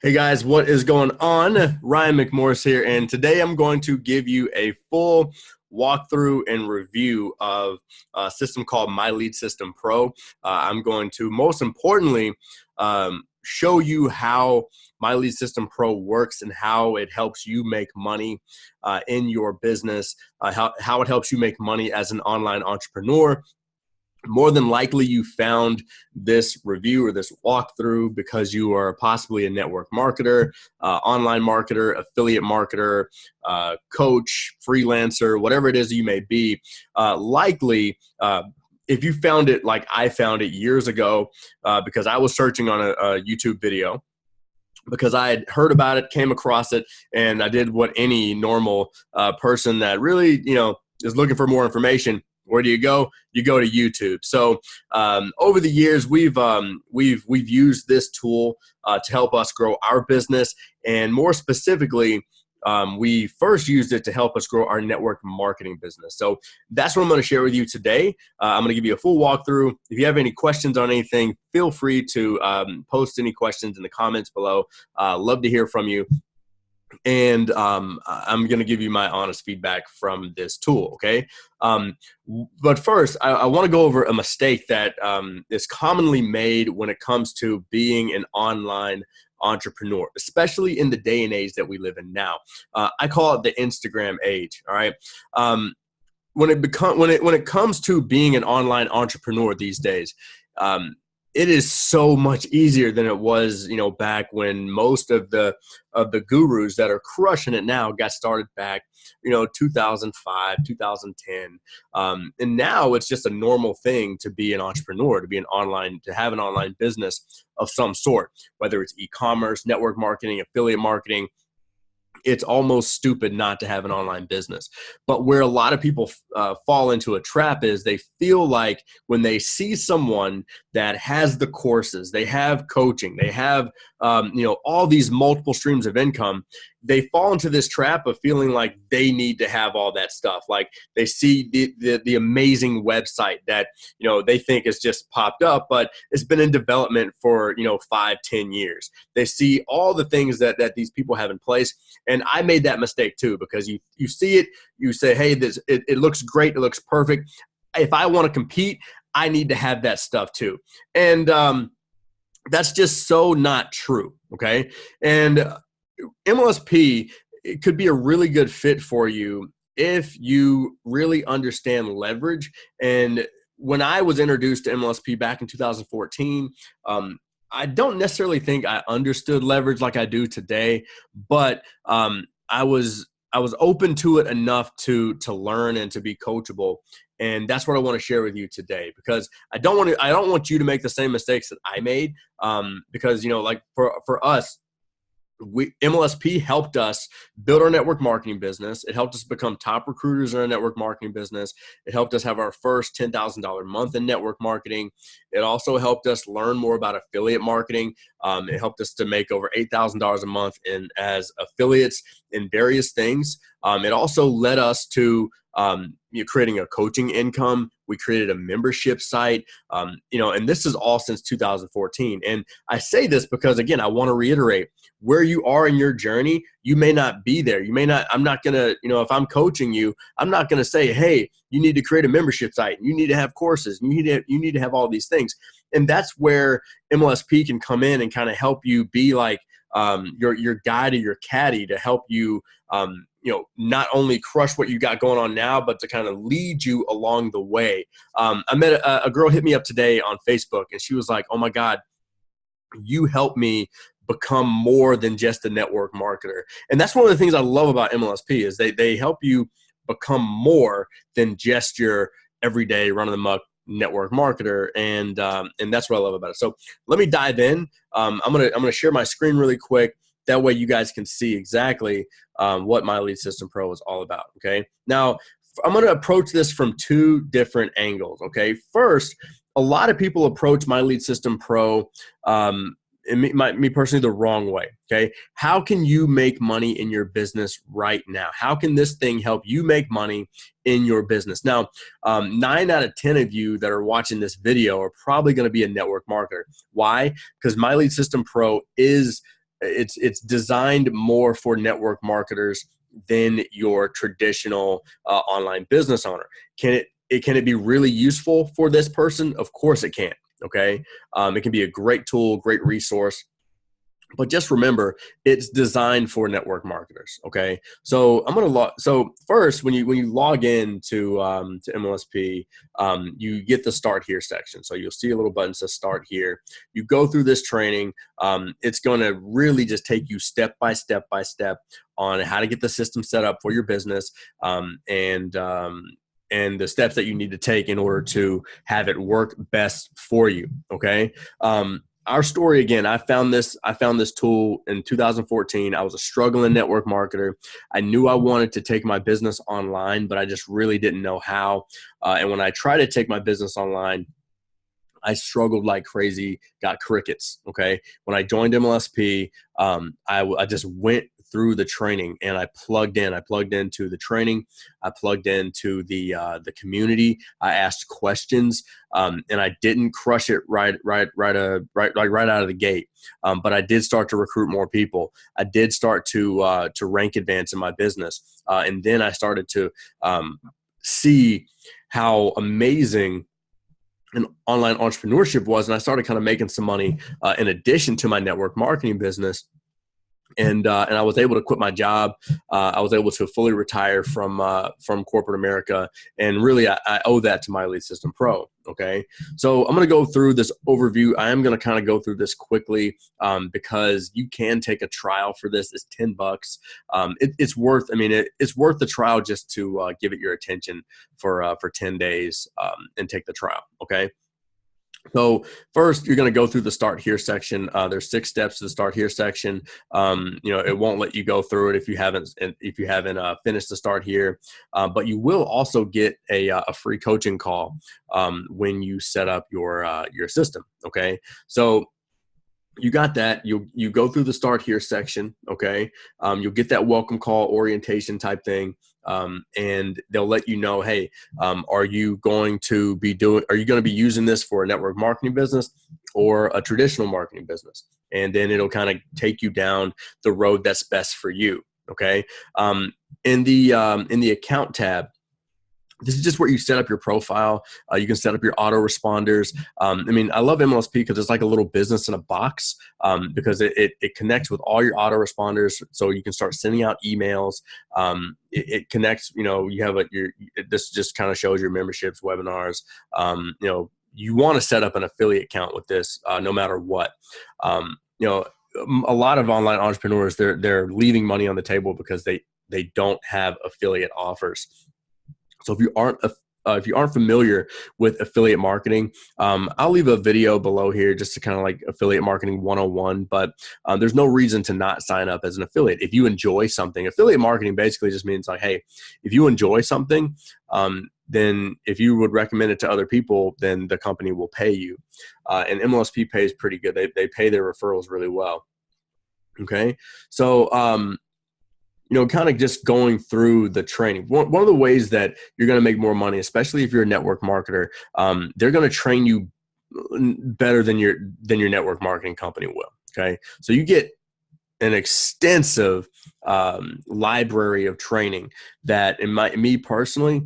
Hey guys, what is going on? Ryan Mcmorris here, and today I'm going to give you a full walkthrough and review of a system called My Lead System Pro. I'm going to, most importantly, show you how My Lead System Pro works and how it helps you make money in your business, how it helps you make money as an online entrepreneur. More than likely, you found this review or this walkthrough because you are possibly a network marketer, online marketer, affiliate marketer, coach, freelancer, whatever it is you may be. Likely, if you found it like I found it years ago, because I was searching on a YouTube video, because I had heard about it, came across it, and I did what any normal person that really, is looking for more information. Where do you go? You go to YouTube. So over the years, we've used this tool to help us grow our business, and more specifically, we first used it to help us grow our network marketing business. So that's what I'm going to share with you today. I'm going to give you a full walkthrough. If you have any questions on anything, feel free to post any questions in the comments below. Love to hear from you. And I'm going to give you my honest feedback from this tool, okay? But first, I want to go over a mistake that is commonly made when it comes to being an online entrepreneur, especially in the day and age that we live in now. I call it the Instagram age, all right? When it comes to being an online entrepreneur these days, it is so much easier than it was, back when most of the gurus that are crushing it now got started back, 2005, 2010. And now it's just a normal thing to be an entrepreneur, to have an online business of some sort, whether it's e-commerce, network marketing, affiliate marketing. It's almost stupid not to have an online business. But where a lot of people fall into a trap is they feel like when they see someone that has the courses, they have coaching, they have all these multiple streams of income, they fall into this trap of feeling like they need to have all that stuff. Like they see the amazing website that they think has just popped up, but it's been in development for 5-10 years. They see all the things that these people have in place. And I made that mistake too, because you see it, you say, hey, it looks great, it looks perfect. If I want to compete, I need to have that stuff too. And that's just so not true, okay? And MLSP, it could be a really good fit for you if you really understand leverage. And when I was introduced to MLSP back in 2014, I don't necessarily think I understood leverage like I do today, but I was open to it enough to learn and to be coachable. And that's what I want to share with you today, because I don't want you to make the same mistakes that I made. Because like for us, MLSP helped us build our network marketing business. It helped us become top recruiters in our network marketing business. It helped us have our first $10,000 month in network marketing. It also helped us learn more about affiliate marketing. It helped us to make over $8,000 a month as affiliates in various things. It also led us to creating a coaching income. We created a membership site, and this is all since 2014. And I say this because, again, I want to reiterate, where you are in your journey, you may not be there. I'm not going to, if I'm coaching you, I'm not going to say, hey, you need to create a membership site. You need to have courses. You need to have all these things. And that's where MLSP can come in and kind of help you be like your guide or your caddy to help you, not only crush what you got going on now, but to kind of lead you along the way. I met a girl hit me up today on Facebook, and she was like, oh my God, you helped me become more than just a network marketer. And that's one of the things I love about MLSP is they help you become more than just your everyday run of the muck network marketer. And that's what I love about it. So let me dive in. I'm gonna share my screen really quick. That way you guys can see exactly what My Lead System Pro is all about, okay? Now, I'm going to approach this from two different angles, okay? First, a lot of people approach My Lead System Pro, and me personally, the wrong way, okay? How can you make money in your business right now? How can this thing help you make money in your business? Now, 9 out of 10 of you that are watching this video are probably going to be a network marketer. Why? Because My Lead System Pro is it's designed more for network marketers than your traditional online business owner. Can it be really useful for this person? Of course it can. Okay. It can be a great tool, great resource. But just remember, it's designed for network marketers. Okay, so I'm gonna So first, when you log in to MLSP, you get the Start Here section. So you'll see a little button that says Start Here. You go through this training. It's going to really just take you step by step on how to get the system set up for your business, and the steps that you need to take in order to have it work best for you. Okay. Our story, again, I found this tool in 2014. I was a struggling network marketer. I knew I wanted to take my business online, but I just really didn't know how. And when I tried to take my business online, I struggled like crazy, got crickets. Okay. When I joined MLSP, I just went through the training and I plugged into the training. I plugged into the community. I asked questions, and I didn't crush it right out of the gate. But I did start to recruit more people. I did start to rank advance in my business. And then I started to see how amazing and online entrepreneurship was. And I started kind of making some money in addition to my network marketing business. And I was able to quit my job. I was able to fully retire from corporate America. And really, I owe that to My Lead System Pro. Okay. So I'm going to go through this overview. I am going to kind of go through this quickly because you can take a trial for this. It's $10. It's worth the trial just to give it your attention for 10 days and take the trial. Okay. So first, you're going to go through the Start Here section. There's 6 steps to the Start Here section. It won't let you go through it if you haven't finished the Start Here. But you will also get a free coaching call when you set up your system. Okay, so you got that. You go through the Start Here section. Okay, you'll get that welcome call orientation type thing. And they'll let you know, hey, are you going to be using this for a network marketing business or a traditional marketing business? And then it'll kind of take you down the road that's best for you. Okay. In the account tab, this is just where you set up your profile. You can set up your autoresponders. I love MLSP because it's like a little business in a box because it connects with all your autoresponders, so you can start sending out emails. It connects. You have this just kind of shows your memberships, webinars. You want to set up an affiliate account with this, no matter what. A lot of online entrepreneurs, they're leaving money on the table because they don't have affiliate offers. So if you aren't familiar with affiliate marketing, I'll leave a video below here just to kind of like affiliate marketing 101, but there's no reason to not sign up as an affiliate. If you enjoy something, affiliate marketing basically just means like, hey, if you enjoy something, then if you would recommend it to other people, then the company will pay you. And MLSP pays pretty good. They pay their referrals really well. Okay. So, kind of just going through the training. One of the ways that you're going to make more money, especially if you're a network marketer, they're going to train you better than your network marketing company will. Okay. So you get an extensive library of training that me personally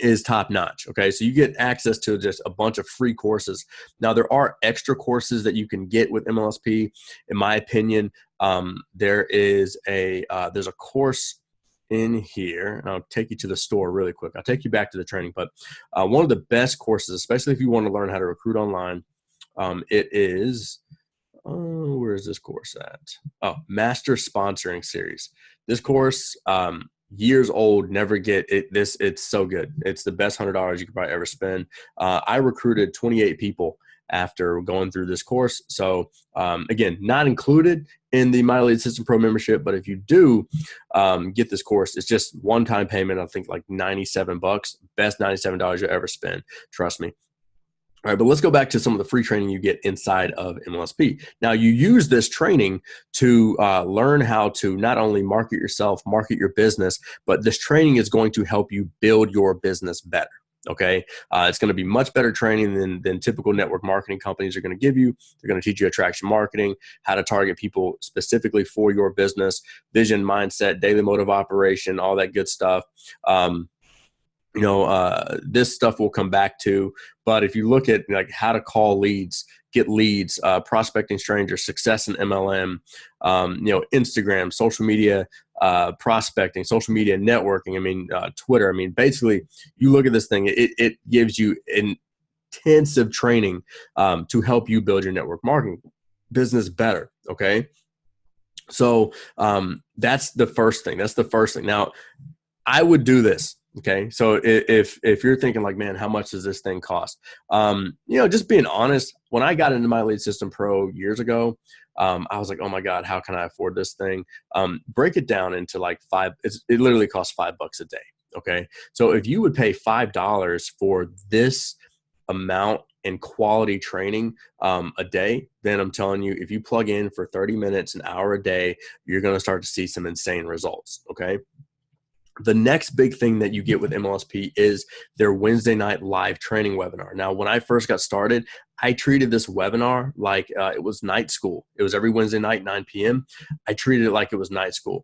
is top notch. Okay. So you get access to just a bunch of free courses. Now there are extra courses that you can get with MLSP. In my opinion, there's a course in here, and I'll take you to the store really quick. I'll take you back to the training, but one of the best courses, especially if you want to learn how to recruit online, it is, where is this course at? Oh, Master Sponsoring Series. This course, years old, never get it. It's so good. It's the best $100 you could probably ever spend. I recruited 28 people after going through this course. So again, not included in the My Lead System Pro membership, but if you do get this course, it's just one-time payment. I think like $97, best $97 you'll ever spend. Trust me. All right, but let's go back to some of the free training you get inside of MLSP. Now, you use this training to learn how to not only market yourself, market your business, but this training is going to help you build your business better. Okay. It's going to be much better training than typical network marketing companies are going to give you. They're going to teach you attraction marketing, how to target people specifically for your business, vision, mindset, daily mode of operation, all that good stuff. This stuff will come back to, but if you look at like how to call leads, get leads, prospecting strangers, success in MLM, Instagram, social media, prospecting, social media networking, Twitter. Basically you look at this thing, it gives you intensive training to help you build your network marketing business better. Okay. So that's the first thing. Now, I would do this. Okay. So if you're thinking like, man, how much does this thing cost? Just being honest, when I got into My Lead System Pro years ago, I was like, oh my God, how can I afford this thing? Break it down into like it literally costs $5 a day. Okay. So if you would pay $5 for this amount and quality training a day, then I'm telling you, if you plug in for 30 minutes, an hour a day, you're going to start to see some insane results. Okay. The next big thing that you get with MLSP is their Wednesday night live training webinar. Now, when I first got started, I treated this webinar like it was night school. It was every Wednesday night, 9 p.m. I treated it like it was night school.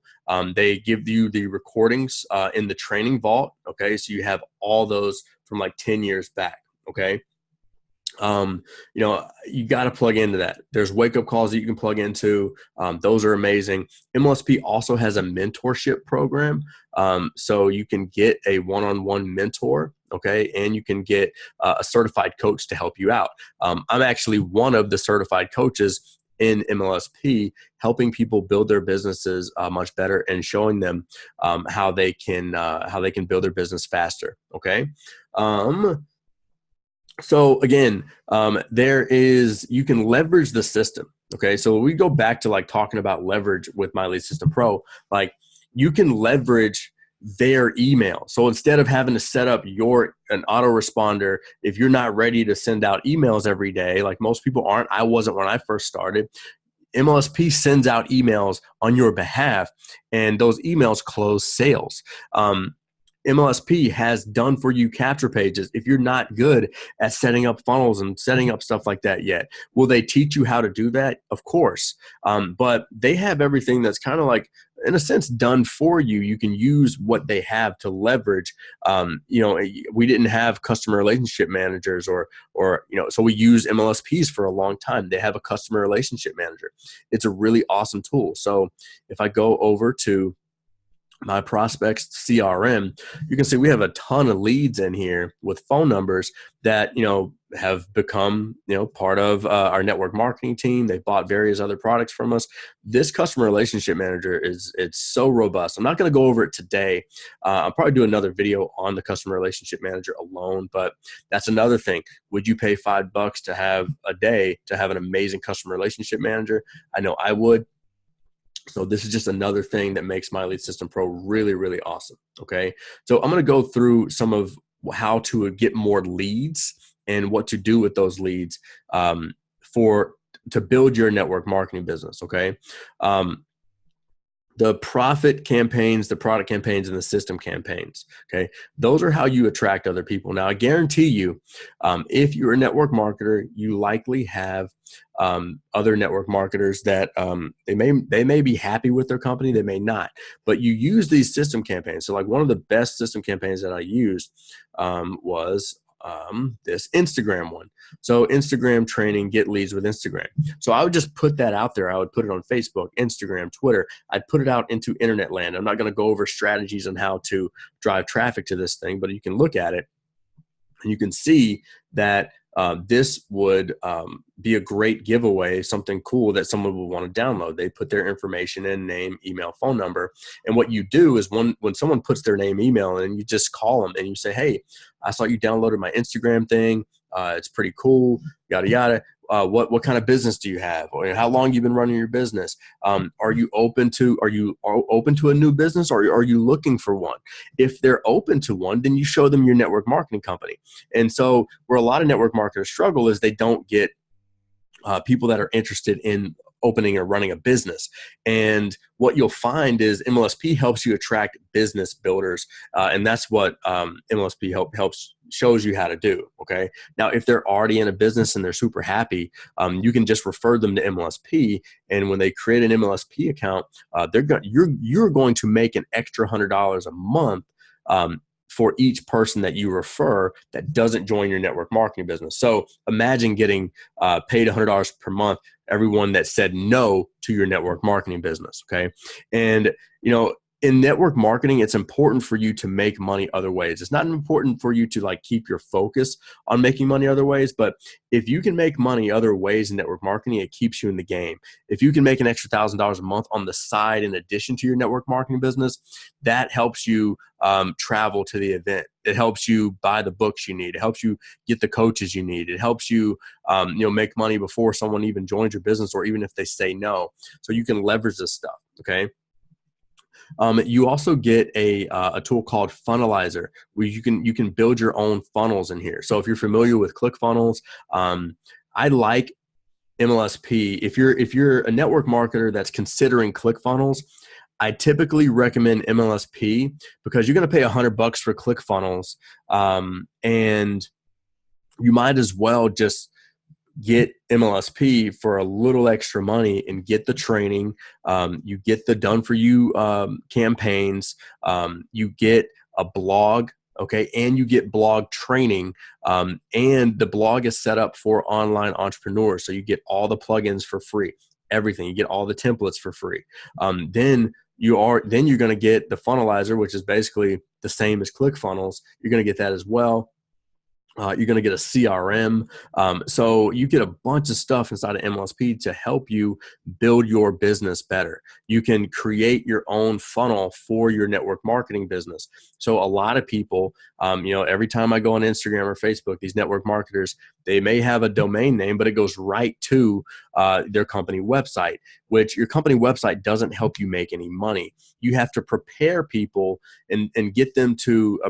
They give you the recordings in the training vault. Okay. So you have all those from like 10 years back. Okay. You got to plug into that. There's wake up calls that you can plug into. Those are amazing. MLSP also has a mentorship program. So you can get a one-on-one mentor. Okay. And you can get a certified coach to help you out. I'm actually one of the certified coaches in MLSP, helping people build their businesses much better and showing them how they can build their business faster. Okay. So again, you can leverage the system. Okay. So we go back to like talking about leverage with My Lead System Pro, like you can leverage their email. So instead of having to set up an autoresponder, if you're not ready to send out emails every day, like most people aren't, I wasn't when I first started, MLSP sends out emails on your behalf and those emails close sales. MLSP has done for you capture pages if you're not good at setting up funnels and setting up stuff like that yet. Will they teach you how to do that? Of course. But they have everything that's kind of like, in a sense, done for you. You can use what they have to leverage. We didn't have customer relationship managers so we use MLSPs for a long time. They have a customer relationship manager. It's a really awesome tool. So if I go over to my prospects CRM, you can see we have a ton of leads in here with phone numbers that, have become, part of our network marketing team. They bought various other products from us. This customer relationship manager it's so robust. I'm not going to go over it today. I'll probably do another video on the customer relationship manager alone, but that's another thing. Would you pay $5 to have a day to have an amazing customer relationship manager? I know I would. So this is just another thing that makes My Lead System Pro really, really awesome. Okay. So I'm going to go through some of how to get more leads and what to do with those leads to build your network marketing business. Okay. The profit campaigns, the product campaigns, and the system campaigns. Okay. Those are how you attract other people. Now, I guarantee you, if you're a network marketer, you likely have other network marketers that they may be happy with their company. They may not, but you use these system campaigns. So like one of the best system campaigns that I used was this Instagram one. So Instagram training, get leads with Instagram. So I would just put that out there. I would put it on Facebook, Instagram, Twitter. I'd put it out into internet land. I'm not going to go over strategies on how to drive traffic to this thing, but you can look at it and you can see that this would be a great giveaway, something cool that someone would want to download. They put their information in, name, email, phone number. And what you do is when someone puts their name, email, and you just call them and you say, hey, I saw you downloaded my Instagram thing. It's pretty cool, yada, yada. What kind of business do you have? Or how long you've been running your business? Are you open to a new business, or are you looking for one? If they're open to one, then you show them your network marketing company. And so where a lot of network marketers struggle is they don't get people that are interested in opening or running a business. And what you'll find is MLSP helps you attract business builders. And that's what MLSP helps shows you how to do. Okay. Now, if they're already in a business and they're super happy, you can just refer them to MLSP. And when they create an MLSP account, you're going to make an extra $100 a month for each person that you refer that doesn't join your network marketing business. So imagine getting paid $100 per month, everyone that said no to your network marketing business. Okay. And, in network marketing, it's important for you to make money other ways. It's not important for you to like keep your focus on making money other ways, but if you can make money other ways in network marketing, it keeps you in the game. If you can make an extra $1,000 a month on the side in addition to your network marketing business, that helps you travel to the event. It helps you buy the books you need. It helps you get the coaches you need. It helps you, make money before someone even joins your business or even if they say no. So you can leverage this stuff. Okay. You also get a tool called Funnelizer, where you can build your own funnels in here. So if you're familiar with ClickFunnels, I like MLSP. If you're a network marketer that's considering ClickFunnels, I typically recommend MLSP because you're going to pay $100 for ClickFunnels, and you might as well just get MLSP for a little extra money and get the training. You get the done for you campaigns. You get a blog, okay, and you get blog training. And the blog is set up for online entrepreneurs, so you get all the plugins for free, everything. You get all the templates for free. Then you're going to get the Funnelizer, which is basically the same as ClickFunnels. You're going to get that as well. You're going to get a CRM. So you get a bunch of stuff inside of MLSP to help you build your business better. You can create your own funnel for your network marketing business. So a lot of people, every time I go on Instagram or Facebook, these network marketers, they may have a domain name, but it goes right to their company website, which your company website doesn't help you make any money. You have to prepare people and get them to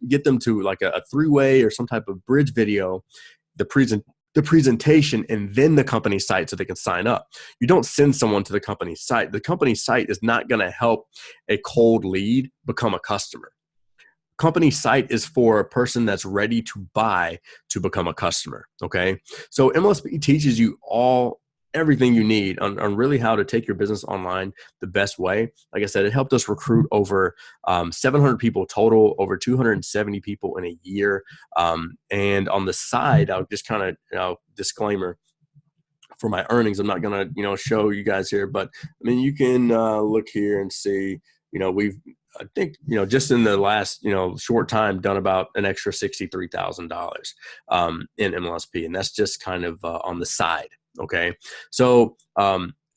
get them to like a three-way or some type of bridge video, the presentation, and then the company site so they can sign up. You don't send someone to the company site. The company site is not going to help a cold lead become a customer. Company site is for a person that's ready to buy to become a customer. Okay. So MLSP teaches you everything you need on really how to take your business online the best way. Like I said, it helped us recruit over 700 people total, over 270 people in a year. And on the side, I'll just kind of, disclaimer for my earnings, I'm not going to, show you guys here, but I mean, you can look here and see, I think, just in the last, short time done about an extra $63,000 in MLSP. And that's just kind of on the side. Okay. So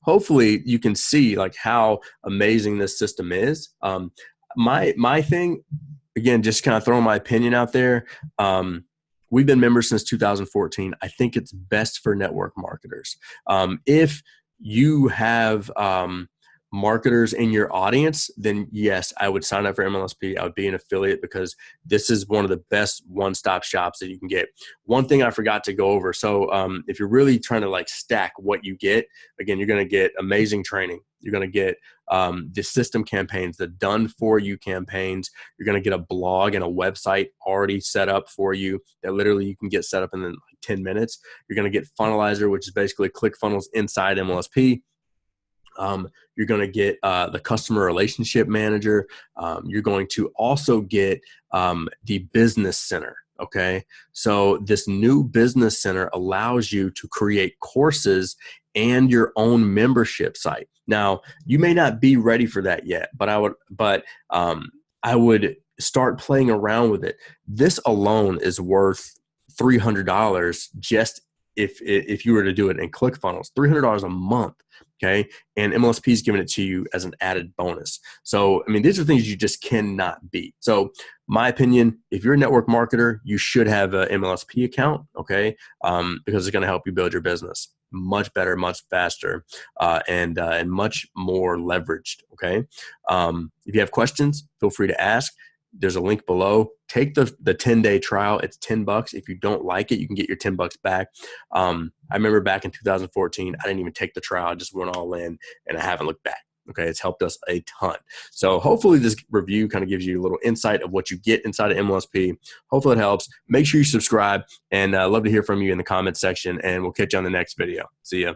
hopefully you can see like how amazing this system is. My thing, again, just kind of throwing my opinion out there. We've been members since 2014. I think it's best for network marketers. If you have marketers in your audience, then yes, I would sign up for MLSP. I would be an affiliate because this is one of the best one-stop shops that you can get. One thing I forgot to go over. So if you're really trying to like stack what you get, again, you're going to get amazing training. You're going to get the system campaigns, the done for you campaigns. You're going to get a blog and a website already set up for you that literally you can get set up in like 10 minutes. You're going to get Funnelizer, which is basically ClickFunnels inside MLSP. You're going to get the customer relationship manager. You're going to also get the business center. Okay. So this new business center allows you to create courses and your own membership site. Now, you may not be ready for that yet, but I would start playing around with it. This alone is worth $300 just if you were to do it in ClickFunnels, $300 a month. Okay. And MLSP is giving it to you as an added bonus. So, I mean, these are things you just cannot beat. So my opinion, if you're a network marketer, you should have an MLSP account. Okay. Because it's going to help you build your business much better, much faster, and much more leveraged. Okay. If you have questions, feel free to ask. there's a link below. Take the 10-day trial. It's $10. If you don't like it, you can get your $10 back. I remember back in 2014, I didn't even take the trial. I just went all in, and I haven't looked back. Okay, it's helped us a ton. So hopefully this review kind of gives you a little insight of what you get inside of MLSP. Hopefully it helps. Make sure you subscribe, and I'd love to hear from you in the comments section, and we'll catch you on the next video. See ya.